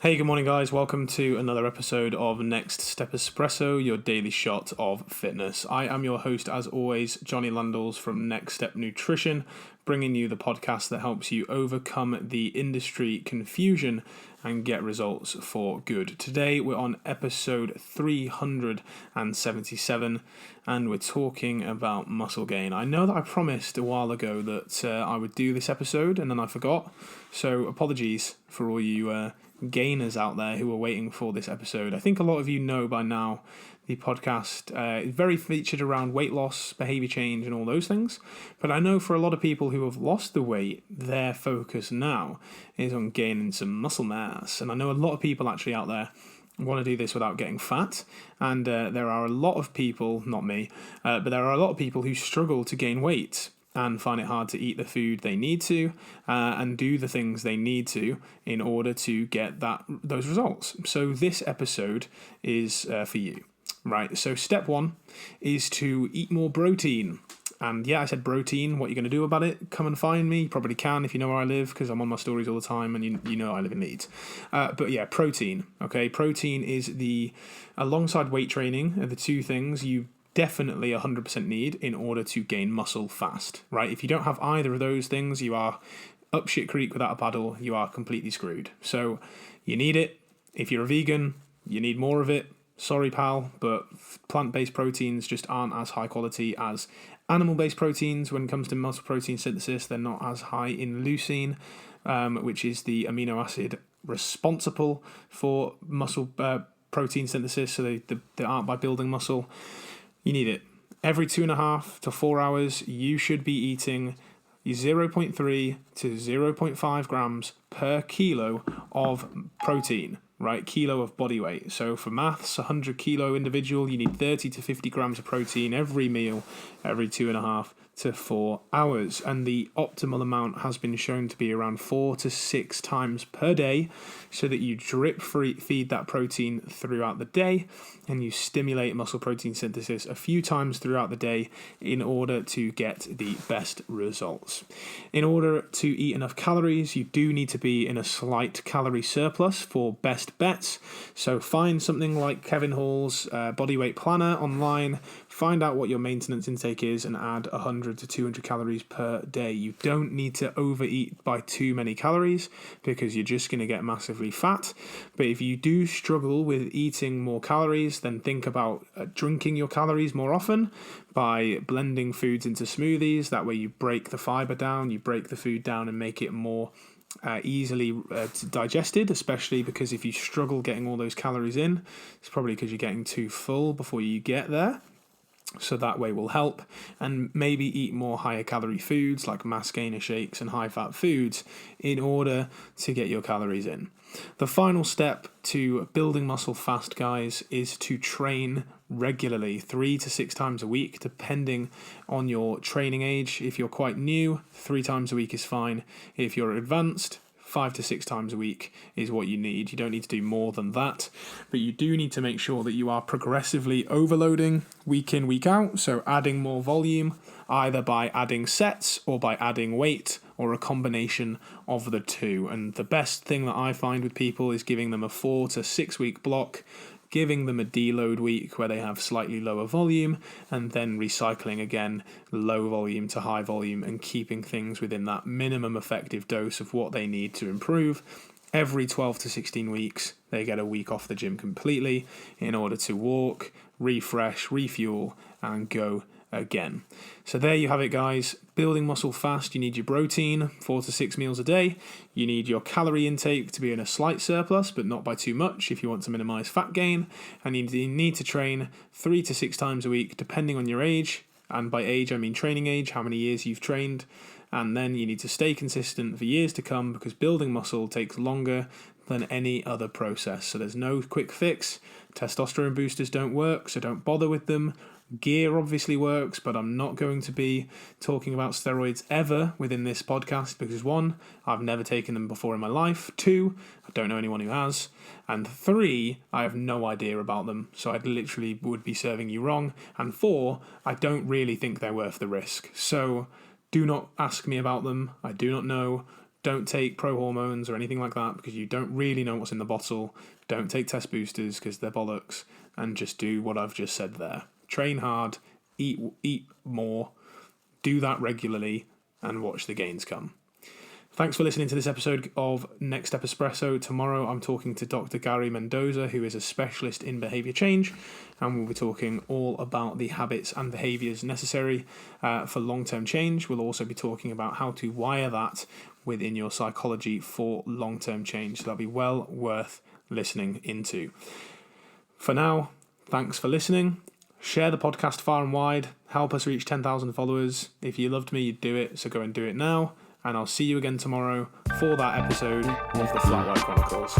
Hey, good morning, guys. Welcome to another episode of Next Step Espresso, your daily shot of fitness. I am your host, as always, Johnny Landals from Next Step Nutrition, bringing you the podcast that helps you overcome the industry confusion and get results for good. Today, we're on episode 377, and we're talking about muscle gain. I know that I promised a while ago that I would do this episode, and then I forgot. So apologies for all you gainers out there who are waiting for this episode. I think a lot of you know by now the podcast is very featured around weight loss, behavior change, and all those things. But I know for a lot of people who have lost the weight, their focus now is on gaining some muscle mass. And I know a lot of people actually out there want to do this without getting fat. And there are a lot of people, not me, but there are a lot of people who struggle to gain weight and find it hard to eat the food they need to and do the things they need to in order to get those results. So this episode is for you, right? So step one is to eat more protein. And yeah, I said protein. What you're going to do about it? Come and find me. You probably can if you know where I live, because I'm on my stories all the time, and you know I live in Leeds. But yeah, protein. Okay, protein is alongside weight training, are the two things you definitely 100% need in order to gain muscle fast, right? If you don't have either of those things, you are up shit creek without a paddle. You are completely screwed. So you need it. If you're a vegan, you need more of it. Sorry, pal, but plant-based proteins just aren't as high quality as animal-based proteins. When it comes to muscle protein synthesis, they're not as high in leucine, which is the amino acid responsible for muscle protein synthesis. So they aren't by building muscle. You need it. Every 2.5 to 4 hours, you should be eating 0.3 to 0.5 grams per kilo of protein, right? Kilo of body weight. So for maths, 100 kilo individual, you need 30 to 50 grams of protein every meal, every 2.5 to 4 hours. And the optimal amount has been shown to be around 4 to 6 times per day, so that you drip feed that protein throughout the day and you stimulate muscle protein synthesis a few times throughout the day in order to get the best results. In order to eat enough calories, you do need to be in a slight calorie surplus for best bets. So find something like Kevin Hall's body weight planner online, find out what your maintenance intake is and add 100 to 200 calories per day. You don't need to overeat by too many calories because you're just going to get massively fat. But if you do struggle with eating more calories, then think about drinking your calories more often by blending foods into smoothies. That way you break the fiber down, you break the food down and make it more easily digested, especially because if you struggle getting all those calories in, it's probably because you're getting too full before you get there. So that way will help. And maybe eat more higher calorie foods like mass gainer shakes and high fat foods in order to get your calories in. The final step to building muscle fast, guys, is to train regularly, 3 to 6 times a week, depending on your training age. If you're quite new, 3 times a week is fine. If you're advanced, 5 to 6 times a week is what you need. You don't need to do more than that, but you do need to make sure that you are progressively overloading week in, week out. So adding more volume, either by adding sets or by adding weight, or a combination of the two. And the best thing that I find with people is giving them a 4 to 6 week block, giving them a deload week where they have slightly lower volume, and then recycling again low volume to high volume and keeping things within that minimum effective dose of what they need to improve. Every 12 to 16 weeks, they get a week off the gym completely in order to walk, refresh, refuel, and go again. So there you have it, guys. Building muscle fast, you need your protein, 4 to 6 meals a day. You need your calorie intake to be in a slight surplus, but not by too much if you want to minimize fat gain. And you need to train 3 to 6 times a week, depending on your age. And by age, I mean training age, how many years you've trained. And then you need to stay consistent for years to come, because building muscle takes longer than any other process. So there's no quick fix. Testosterone boosters don't work, so don't bother with them. Gear obviously works, but I'm not going to be talking about steroids ever within this podcast because 1, I've never taken them before in my life. 2, I don't know anyone who has. And 3, I have no idea about them, so I literally would be serving you wrong. And 4, I don't really think they're worth the risk. So do not ask me about them. I do not know. Don't take pro hormones or anything like that because you don't really know what's in the bottle. Don't take test boosters because they're bollocks, and just do what I've just said there. Train hard, eat more, do that regularly, and watch the gains come. Thanks for listening to this episode of Next Step Espresso. Tomorrow I'm talking to Dr. Gary Mendoza, who is a specialist in behaviour change, and we'll be talking all about the habits and behaviours necessary for long-term change. We'll also be talking about how to wire that within your psychology for long-term change. So that'll be well worth listening into. For now, thanks for listening. Share the podcast far and wide. Help us reach 10,000 followers. If you loved me, you'd do it, so go and do it now. And I'll see you again tomorrow for that episode of the Flat White Chronicles.